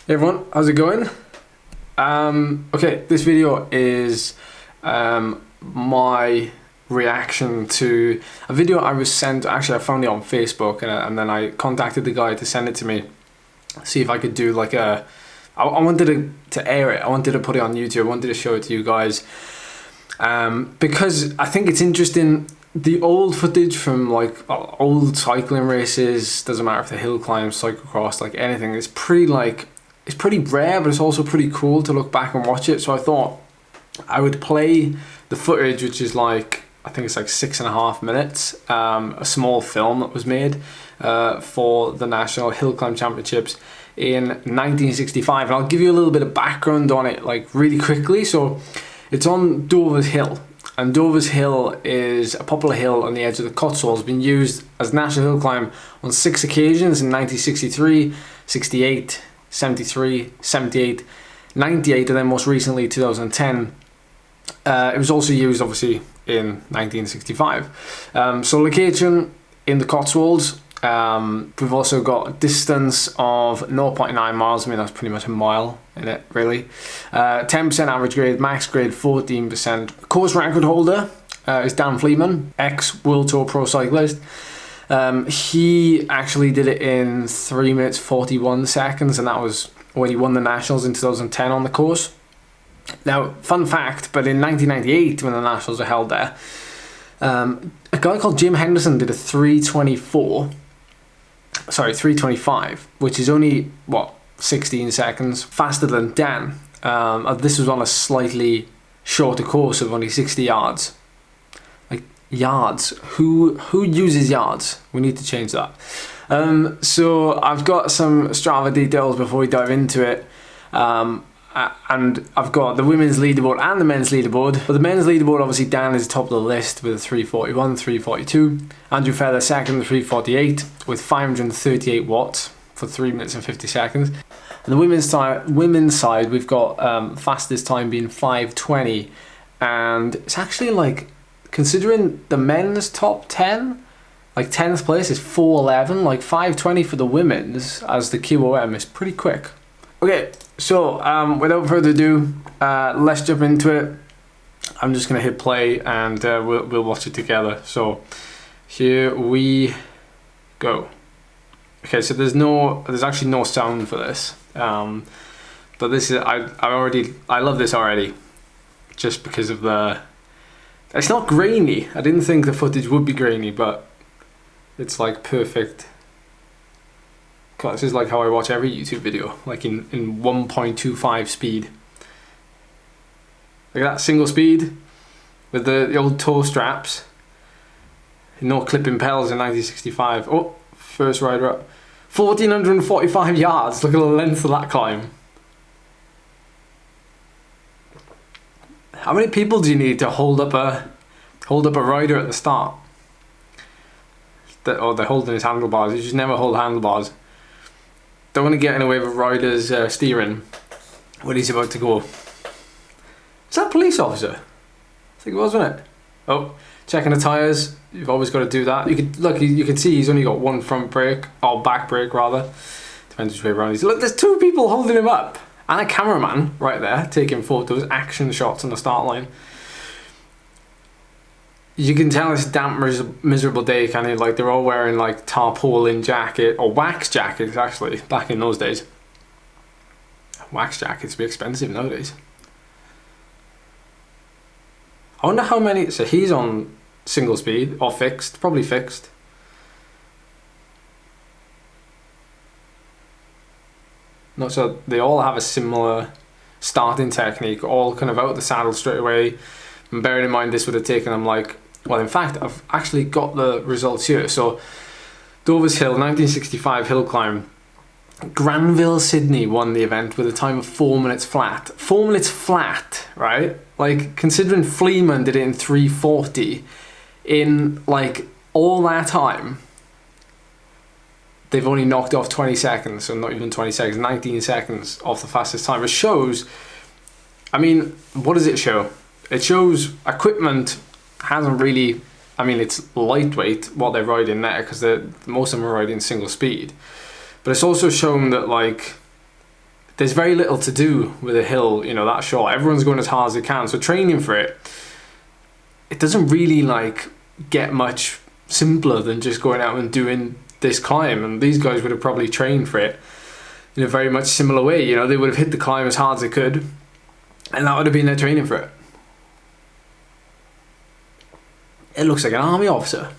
Hey everyone, how's it going? Okay, this video is my reaction to a video I was sent. Actually, I found it on Facebook and then I contacted the guy to send it to me, see if I could do like I wanted to air it. I wanted to put it on YouTube. I wanted to show it to you guys because I think it's interesting. The old footage from like old cycling races, doesn't matter if they're hill climbs, cyclocross, like anything, it's pretty rare, but it's also pretty cool to look back and watch it. So I thought I would play the footage, which is like, I think it's like 6.5 minutes, a small film that was made for the National Hill Climb Championships in 1965. And I'll give you a little bit of background on it, like really quickly. So it's on Dover's Hill. And Dover's Hill is a popular hill on the edge of the Cotswolds, been used as National Hill Climb on 6 occasions in 1963, 68, 73, 78, 98, and then most recently 2010. It was also used obviously in 1965. So location in the Cotswolds. We've also got a distance of 0.9 miles. I mean, that's pretty much a mile in it, really. 10% average grade, max grade 14%. Course record holder is Dan Fleeman, ex-World Tour pro cyclist. He actually did it in 3 minutes 41 seconds, and that was when he won the Nationals in 2010 on the course. Now, fun fact, but in 1998, when the Nationals were held there, a guy called Jim Henderson did a 325, which is only, 16 seconds faster than Dan. This was on a slightly shorter course of only 60 yards. Like, yards. Who uses yards? We need to change that. So I've got some Strava details before we dive into it. And I've got the women's leaderboard and the men's leaderboard. But the men's leaderboard, obviously Dan is top of the list with a 341, 342. Andrew Feather second with 348 with 538 watts for 3 minutes and 50 seconds. And the women's side, we've got fastest time being 5:20, and it's actually, like, considering the men's top 10, like 10th place is 4:11, like 5:20 for the women's as the QOM is pretty quick. Okay, so without further ado, let's jump into it. I'm just gonna hit play and we'll watch it together. So here we go. Okay, so there's actually no sound for this, but this is I love this already, just because of it's not grainy. I didn't think the footage would be grainy, but it's like perfect. God, this is like how I watch every YouTube video, like in 1.25 speed. Like that, single speed with the old toe straps, no clipping pedals in 1965. Oh, first rider up. 1,445 yards. Look at the length of that climb. How many people do you need to hold up a rider at the start? They're holding his handlebars. You just never hold handlebars. Don't want to get in the way of a rider's steering when he's about to go. Is that a police officer? I think it was, wasn't it? Oh, checking the tyres. You've always got to do that. You can see he's only got one front brake, or back brake rather. Depends which way around he's. Look, there's 2 people holding him up, and a cameraman right there taking photos, action shots on the start line. You can tell it's a damp, miserable day, kind of like they're all wearing like tarpaulin jacket or wax jackets, actually, back in those days. Wax jackets would be expensive nowadays. I wonder how many. So he's on single speed or fixed, probably fixed. Not so they all have a similar starting technique, all kind of out the saddle straight away. And bearing in mind, this would have taken them like, well, in fact, I've actually got the results here. So Dover's Hill, 1965 hill climb. Granville Sydney won the event with a time of 4 minutes flat. 4 minutes flat, right? Like, considering Fleeman did it in 3:40, in like all that time, they've only knocked off 20 seconds, so not even 20 seconds, 19 seconds off the fastest time. It shows, I mean, what does it show? It shows equipment hasn't really, I mean, it's lightweight what they're riding there, because most of them are riding single speed. But it's also shown that, like, there's very little to do with a hill, you know, that short. Everyone's going as hard as they can, so training for it, it doesn't really like get much simpler than just going out and doing this climb. And these guys would have probably trained for it in a very much similar way. You know, they would have hit the climb as hard as they could, and that would have been their training for it. It looks like an army officer.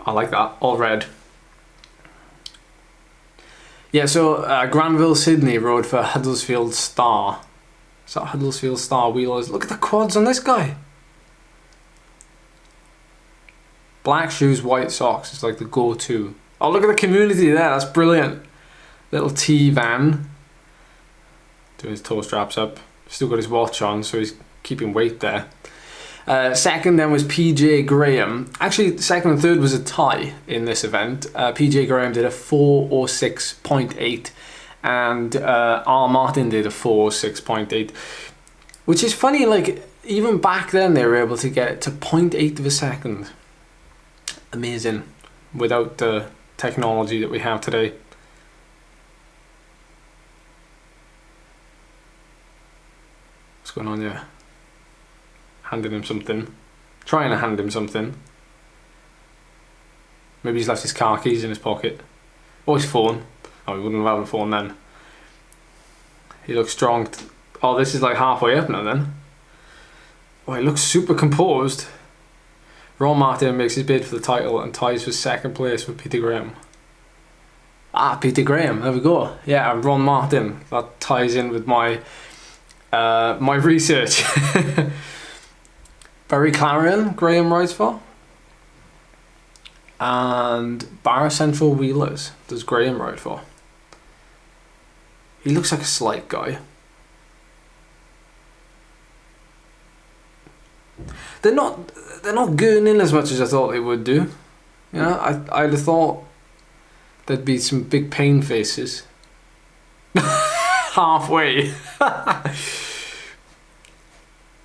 I like that, all red. Yeah, so Granville Sydney rode for Huddersfield Star. Is that Huddersfield Star Wheelers? Look at the quads on this guy. Black shoes, white socks. It's like the go-to. Oh, look at the community there. That's brilliant. Little T-van. Doing his toe straps up. Still got his watch on, so he's keeping weight there. Second then was PJ Graham. Actually, second and third was a tie in this event. PJ Graham did a 4:06.8 and R. Martin did a 4:06.8, which is funny. Like, even back then they were able to get to 0.8 of a second. Amazing, without the technology that we have today. What's going on here? Handing him something. Trying to hand him something. Maybe he's left his car keys in his pocket. Or his phone. Oh, he wouldn't have had a phone then. He looks strong. Oh, this is like halfway up now then. Oh, he looks super composed. Ron Martin makes his bid for the title and ties for second place with Peter Graham. Ah, Peter Graham, there we go. Yeah, Ron Martin. That ties in with my my research. Barry Clarion, Graham rides for. And Barra Central Wheelers does Graham ride for. He looks like a slight guy. They're not gurning as much as I thought they would do. You know, I'd have thought there'd be some big pain faces. Halfway.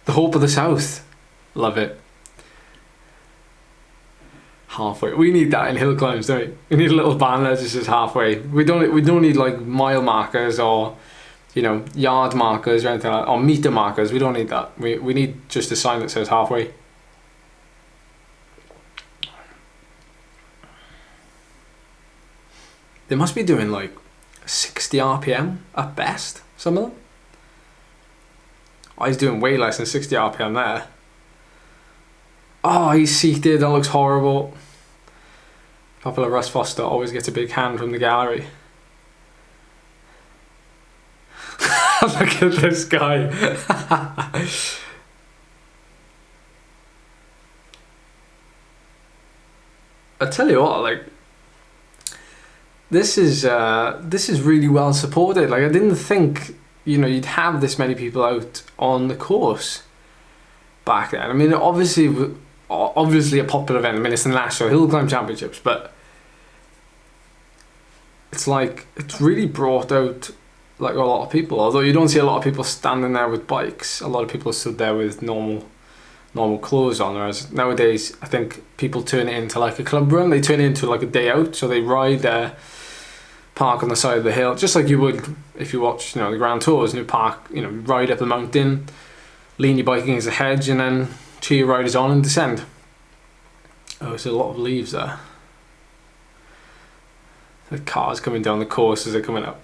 The Hope of the South. Love it. Halfway. We need that in hill climbs, don't we? We need a little banner that says halfway. We don't need like mile markers or, you know, yard markers or anything like that, or meter markers. We don't need that. We need just a sign that says halfway. They must be doing like 60 RPM at best, some of them. Oh, he's doing way less than 60 RPM there. Oh, he's seated. That looks horrible. Popular Russ Foster always gets a big hand from the gallery. Look at this guy. I tell you what, like, this is really well supported. Like, I didn't think, you know, you'd have this many people out on the course back then. I mean, obviously a popular event. I mean, it's the National Hill Climb Championships, but it's like, it's really brought out like a lot of people. Although you don't see a lot of people standing there with bikes, a lot of people stood there with normal clothes on. Whereas nowadays, I think people turn it into like a club run. They turn it into like a day out. So they ride there, park on the side of the hill, just like you would if you watch, you know, the Grand Tours, and you park, you know, ride up the mountain, lean your bike against a hedge, and then cheer your riders on and descend. Oh, there's a lot of leaves there. The cars coming down the course as they're coming up.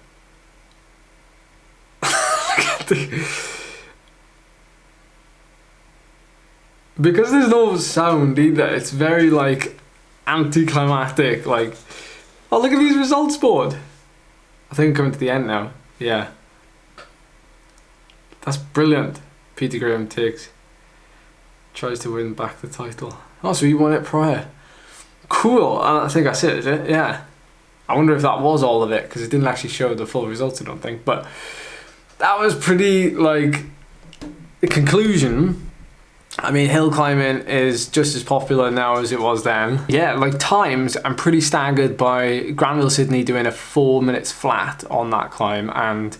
Because there's no sound either, it's very like anticlimactic. Like, oh, look at these results board. I think I'm coming to the end now. Yeah, that's brilliant. Peter Graham tries to win back the title. Oh, so he won it prior. Cool. I think that's it, is it? Yeah. I wonder if that was all of it, because it didn't actually show the full results, I don't think. But that was pretty, like, the conclusion. I mean, hill climbing is just as popular now as it was then. Yeah, like times, I'm pretty staggered by Granville Sydney doing a 4 minutes flat on that climb, and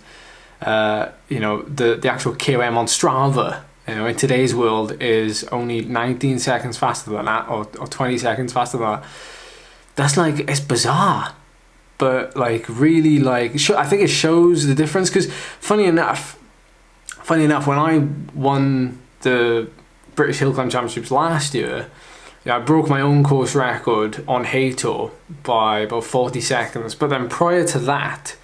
you know, the actual KOM on Strava, you know, in today's world is only 19 seconds faster than that, or 20 seconds faster than that. That's like, it's bizarre. but like really like I think it shows the difference, because funny enough, when I won the British Hill Climb Championships last year, I broke my own course record on Hexr by about 40 seconds. But then prior to that,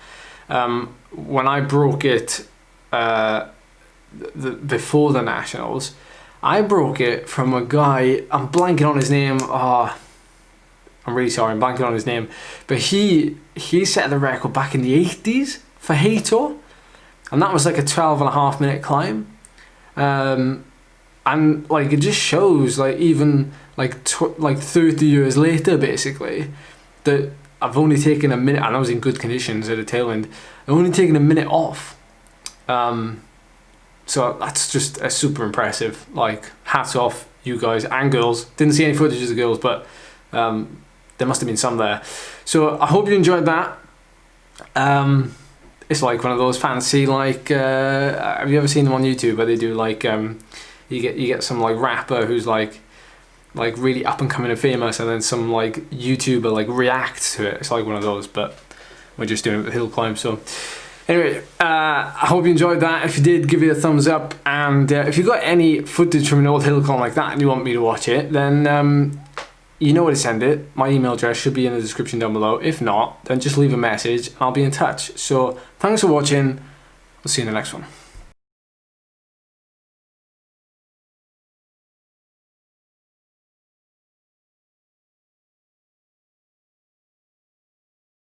when I broke it before the Nationals, I broke it from a guy, I'm blanking on his name, I'm really sorry, I'm blanking on his name, but he set the record back in the 80s for Hexr, and that was like a 12.5 minute climb. And like it just shows, like even like 30 years later, basically, that I've only taken a minute, and I was in good conditions at a tailwind. I've only taken a minute off. So that's just super impressive. Like, hats off, you guys and girls. Didn't see any footage of the girls, but there must have been some there. So I hope you enjoyed that. It's like one of those fancy, like, have you ever seen them on YouTube where they do like, you get some like rapper who's like really up and coming and famous, and then some like YouTuber like reacts to it. It's like one of those, but we're just doing it with hill climb. So anyway, I hope you enjoyed that. If you did, give it a thumbs up, and if you got any footage from an old hill climb like that and you want me to watch it, then you know where to send it. My email address should be in the description down below. If not, then just leave a message and I'll be in touch. So thanks for watching. I'll see you in the next one.